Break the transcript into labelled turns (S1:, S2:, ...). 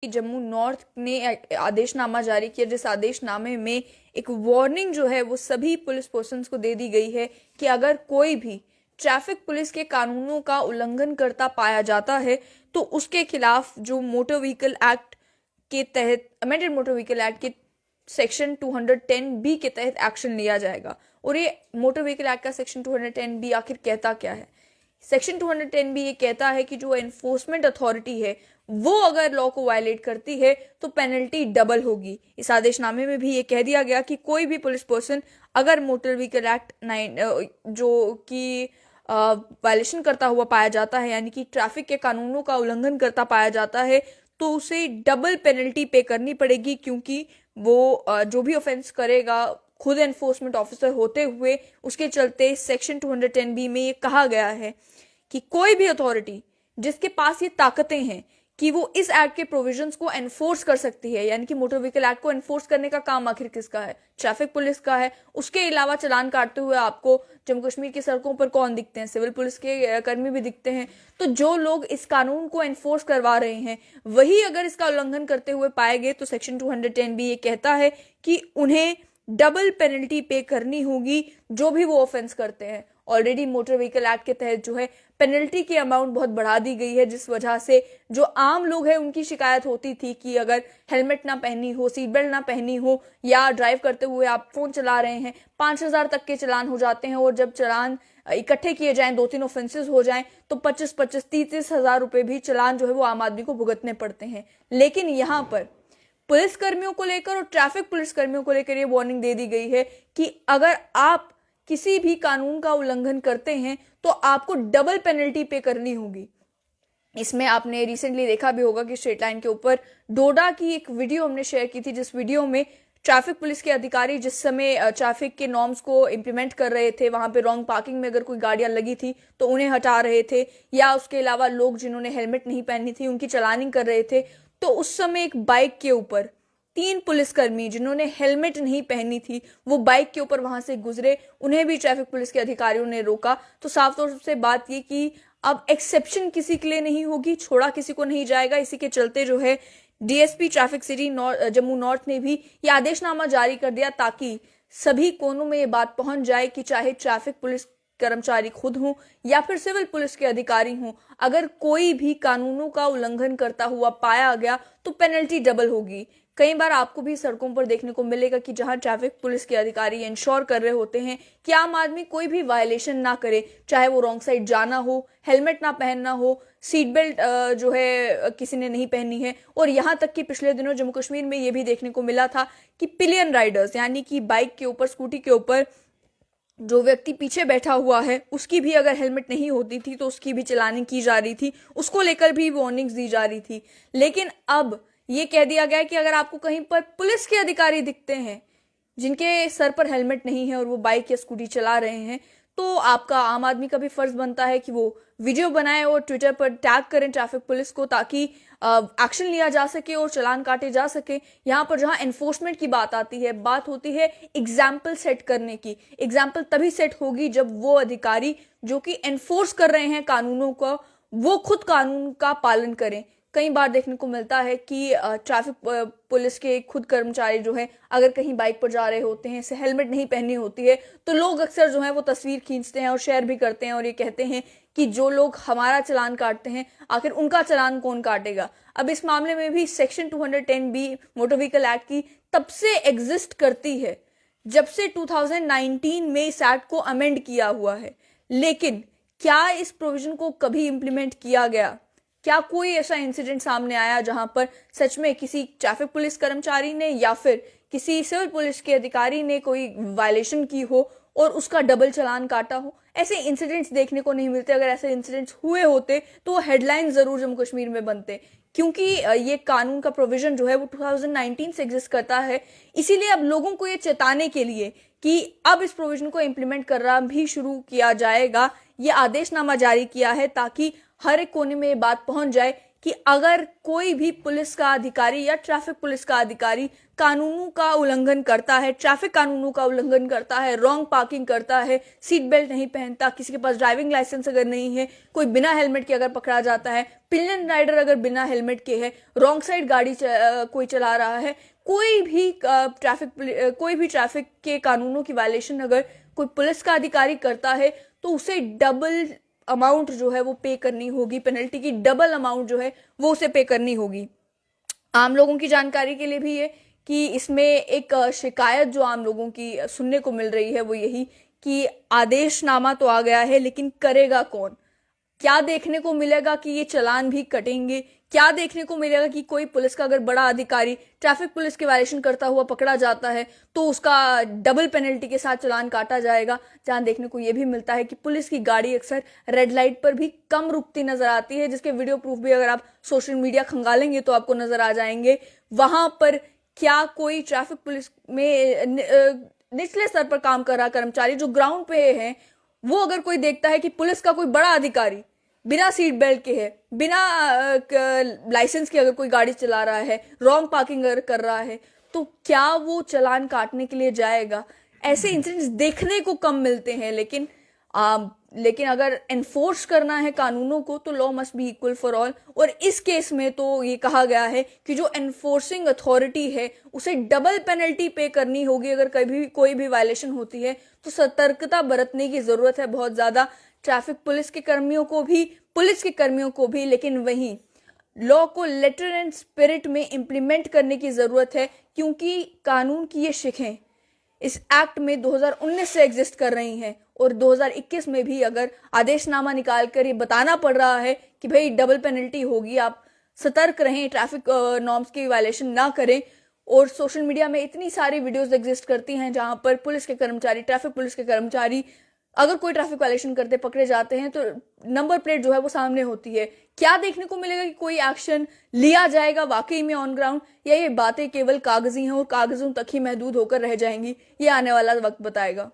S1: Jammu north ने आदेशनामा जारी किया, जिस आदेशनामे में एक वार्निंग जो है वो सभी पुलिस पर्सन को दे दी गई है कि अगर कोई भी ट्रैफिक पुलिस के कानूनों का उल्लंघन करता पाया जाता है तो उसके खिलाफ जो मोटर व्हीकल एक्ट के तहत, अमेंडेड मोटर व्हीकल एक्ट के सेक्शन 210 बी के तहत एक्शन लिया जाएगा। और ये मोटर व्हीकल एक्ट का सेक्शन 210 बी आखिर कहता क्या है? सेक्शन 210 बी ये कहता है कि जो एनफोर्समेंट अथॉरिटी है वो अगर लॉ को वायलेट करती है तो पेनल्टी डबल होगी। इस आदेशनामे में भी ये कह दिया गया कि कोई भी पुलिस पर्सन अगर मोटर व्हीकल एक्ट 9 जो कि वायलेशन करता हुआ पाया जाता है, यानी कि ट्रैफिक के कानूनों का उल्लंघन करता पाया जाता है, तो उसे डबल पेनल्टी पे करनी पड़ेगी, क्योंकि वो जो भी ऑफेंस करेगा खुद एनफोर्समेंट ऑफिसर होते हुए, उसके चलते सेक्शन 210 बी में ये कहा गया है कि कोई भी अथॉरिटी जिसके पास ये ताकतें हैं कि वो इस एक्ट के प्रोविजंस को एनफोर्स कर सकती है, यानी कि मोटर व्हीकल एक्ट को एनफोर्स करने का काम आखिर किसका है? ट्रैफिक पुलिस का है। उसके अलावा चालान काटते हुए आपको जम्मू कश्मीर की सड़कों पर कौन दिखते हैं? सिविल पुलिस के कर्मी भी दिखते हैं। तो जो लोग इस कानून को एनफोर्स करवा रहे हैं वही अगर इसका उल्लंघन करते हुए पाए गए तो सेक्शन 210 भी ये कहता है कि उन्हें डबल पेनल्टी पे करनी होगी, जो भी वो ऑफेंस करते हैं। ऑलरेडी मोटर व्हीकल एक्ट के तहत जो है पेनल्टी की अमाउंट बहुत बढ़ा दी गई है, जिस वजह से जो आम लोग हैं उनकी शिकायत होती थी कि अगर हेलमेट ना पहनी हो, सीट बेल्ट ना पहनी हो या ड्राइव करते हुए आप फोन चला रहे हैं, 5,000 तक के चालान हो जाते हैं। और जब चालान इकट्ठे किए जाएं, 2-3 ऑफेंसेस हो जाएं, तो 25-25, 30-30 हजार रुपए भी चालान जो है वो आम आदमी को भुगतने पड़ते हैं। लेकिन यहाँ पर पुलिस कर्मियों को लेकर और ट्रैफिक पुलिस कर्मियों को लेकर ये वार्निंग दे दी गई है कि अगर आप किसी भी कानून का उल्लंघन करते हैं तो आपको डबल पेनल्टी पे करनी होगी। इसमें आपने रिसेंटली देखा भी होगा कि स्ट्रेट लाइन के ऊपर डोडा की एक वीडियो हमने शेयर की थी, जिस वीडियो में ट्रैफिक पुलिस के अधिकारी जिस समय ट्रैफिक के नॉर्म्स को इंप्लीमेंट कर रहे थे, वहां पे रॉन्ग पार्किंग में अगर कोई गाड़ियां लगी थी तो उन्हें हटा रहे थे, या उसके अलावा लोग जिन्होंने हेलमेट नहीं पहनी थी उनकी चलानिंग कर रहे थे। तो उस समय एक बाइक के ऊपर 3 पुलिसकर्मी जिन्होंने हेलमेट नहीं पहनी थी वो बाइक के ऊपर वहां से गुजरे, उन्हें भी ट्रैफिक पुलिस के अधिकारियों ने रोका। तो साफ तौर से बात ये कि अब एक्सेप्शन किसी के लिए नहीं होगी, छोड़ा किसी को नहीं जाएगा। इसी के चलते जो है DSP traffic city Jammu north ने भी ये आदेशनामा जारी कर दिया, ताकि सभी कोनों में ये बात पहुंच जाए कि चाहे ट्रैफिक पुलिस कर्मचारी खुद हों या फिर सिविल पुलिस के अधिकारी हों, अगर कोई भी कानूनों का उल्लंघन करता हुआ पाया गया तो पेनल्टी डबल होगी। कई बार आपको भी सड़कों पर देखने को मिलेगा कि जहां ट्रैफिक पुलिस के अधिकारी इंश्योर कर रहे होते हैं कि आम आदमी कोई भी वायलेशन ना करे, चाहे वो रॉन्ग साइड जाना हो, हेलमेट ना पहनना हो, सीट बेल्ट जो है किसी ने नहीं पहनी है। और यहां तक कि पिछले दिनों जम्मू कश्मीर में ये भी देखने को मिला था कि पिलियन राइडर्स, यानी कि बाइक के ऊपर, स्कूटी के ऊपर जो व्यक्ति पीछे बैठा हुआ है उसकी भी अगर हेलमेट नहीं होती थी तो उसकी भी चलानी की जा रही थी, उसको लेकर भी वार्निंग्स दी जा रही थी। लेकिन अब ये कह दिया गया कि अगर आपको कहीं पर पुलिस के अधिकारी दिखते हैं जिनके सर पर हेलमेट नहीं है और वो बाइक या स्कूटी चला रहे हैं, तो आपका, आम आदमी का भी फर्ज बनता है कि वो वीडियो बनाए और ट्विटर पर टैग करें ट्रैफिक पुलिस को, ताकि एक्शन लिया जा सके और चालान काटे जा सके। यहाँ पर जहाँ एनफोर्समेंट की बात आती है, बात होती है एग्जाम्पल सेट करने की। एग्जाम्पल तभी सेट होगी जब वो अधिकारी जो कि एनफोर्स कर रहे हैं कानूनों को, वो खुद कानून का पालन करें। कई बार देखने को मिलता है कि ट्रैफिक पुलिस के खुद कर्मचारी जो है अगर कहीं बाइक पर जा रहे होते हैं, हेलमेट नहीं पहनी होती है, तो लोग अक्सर जो है वो तस्वीर खींचते हैं और शेयर भी करते हैं और ये कहते हैं कि जो लोग हमारा चालान काटते हैं आखिर उनका चालान कौन काटेगा। अब इस मामले में भी section 210 B motor vehicle act की तब से एग्जिस्ट करती है जब से 2019 में इस एक्ट को अमेंड किया हुआ है। लेकिन क्या इस प्रोविजन को कभी इंप्लीमेंट किया गया? क्या कोई ऐसा इंसिडेंट सामने आया जहां पर सच में किसी ट्रैफिक पुलिस कर्मचारी ने या फिर किसी सिविल पुलिस के अधिकारी ने कोई वायलेशन की हो और उसका डबल चालान काटा हो? ऐसे इंसिडेंट्स देखने को नहीं मिलते। अगर ऐसे इंसिडेंट्स हुए होते तो वो हेडलाइन जरूर जम्मू कश्मीर में बनते, क्योंकि ये कानून का प्रोविजन जो है वो 2019 से एग्जिस्ट करता है। इसीलिए अब लोगों को ये चेताने के लिए कि अब इस प्रोविजन को इंप्लीमेंट करना भी शुरू किया जाएगा, ये आदेशनामा जारी किया है, ताकि हर एक कोने में ये बात पहुंच जाए कि अगर कोई भी पुलिस का अधिकारी या ट्रैफिक पुलिस का अधिकारी कानूनों का उल्लंघन करता है, ट्रैफिक कानूनों का उल्लंघन करता है, रॉन्ग पार्किंग करता है, सीट बेल्ट नहीं पहनता, किसी के पास ड्राइविंग लाइसेंस अगर नहीं है, कोई बिना हेलमेट के अगर पकड़ा जाता है, पिलियन राइडर अगर बिना हेलमेट के है, रॉन्ग साइड गाड़ी कोई चला रहा है, कोई भी ट्रैफिक के कानूनों की वायलेशन अगर कोई पुलिस का अधिकारी करता है तो उसे डबल अमाउंट जो है वो पे करनी होगी, पेनल्टी की डबल अमाउंट जो है वो उसे पे करनी होगी। आम लोगों की जानकारी के लिए भी ये कि इसमें एक शिकायत जो आम लोगों की सुनने को मिल रही है वो यही कि आदेशनामा तो आ गया है लेकिन करेगा कौन। क्या देखने को मिलेगा कि ये चालान भी कटेंगे, क्या देखने को मिलेगा कि कोई पुलिस का अगर बड़ा अधिकारी ट्रैफिक पुलिस की वायलेशन करता हुआ पकड़ा जाता है तो उसका डबल पेनल्टी के साथ चालान काटा जाएगा। जहां देखने को यह भी मिलता है कि पुलिस की गाड़ी अक्सर रेड लाइट पर भी कम रुकती नजर आती है, जिसके वीडियो प्रूफ भी अगर आप सोशल मीडिया खंगालेंगे तो आपको नजर आ जाएंगे। वहां पर क्या कोई ट्रैफिक पुलिस में निचले स्तर पर काम कर रहा कर्मचारी जो ग्राउंड पे है, वो अगर कोई देखता है कि पुलिस का कोई बड़ा अधिकारी बिना सीट बेल्ट के है, बिना लाइसेंस के अगर कोई गाड़ी चला रहा है, रॉन्ग पार्किंग अगर कर रहा है, तो क्या वो चालान काटने के लिए जाएगा? ऐसे इंसिडेंट्स देखने को कम मिलते हैं, लेकिन अगर एनफोर्स करना है कानूनों को तो law must be equal for all. और इस केस में तो ये कहा गया है कि जो एनफोर्सिंग अथॉरिटी है उसे डबल पेनल्टी पे करनी होगी अगर कभी कोई भी वायलेशन होती है। तो सतर्कता बरतने की जरूरत है बहुत ज्यादा, ट्रैफिक पुलिस के कर्मियों को भी, पुलिस के कर्मियों को भी, लेकिन वहीं लॉ को लेटर एंड स्पिरिट में इंप्लीमेंट करने की जरूरत है, क्योंकि कानून की ये शिखें इस एक्ट में 2019 से एग्जिस्ट कर रही हैं और 2021 में भी अगर आदेशनामा निकाल कर ये बताना पड़ रहा है कि भाई डबल पेनल्टी होगी, आप सतर्क रहें, ट्रैफिक नॉर्म्स की वायलेशन ना करें। और सोशल मीडिया में इतनी सारी वीडियोस एग्जिस्ट करती हैं जहां पर पुलिस के कर्मचारी, ट्रैफिक पुलिस के कर्मचारी अगर कोई ट्रैफिक वायलेशन करते पकड़े जाते हैं तो नंबर प्लेट जो है वो सामने होती है। क्या देखने को मिलेगा कि कोई एक्शन लिया जाएगा वाकई में ऑन ग्राउंड, या ये बातें केवल कागजी हैं और कागजों तक ही महदूद होकर रह जाएंगी? ये आने वाला वक्त बताएगा।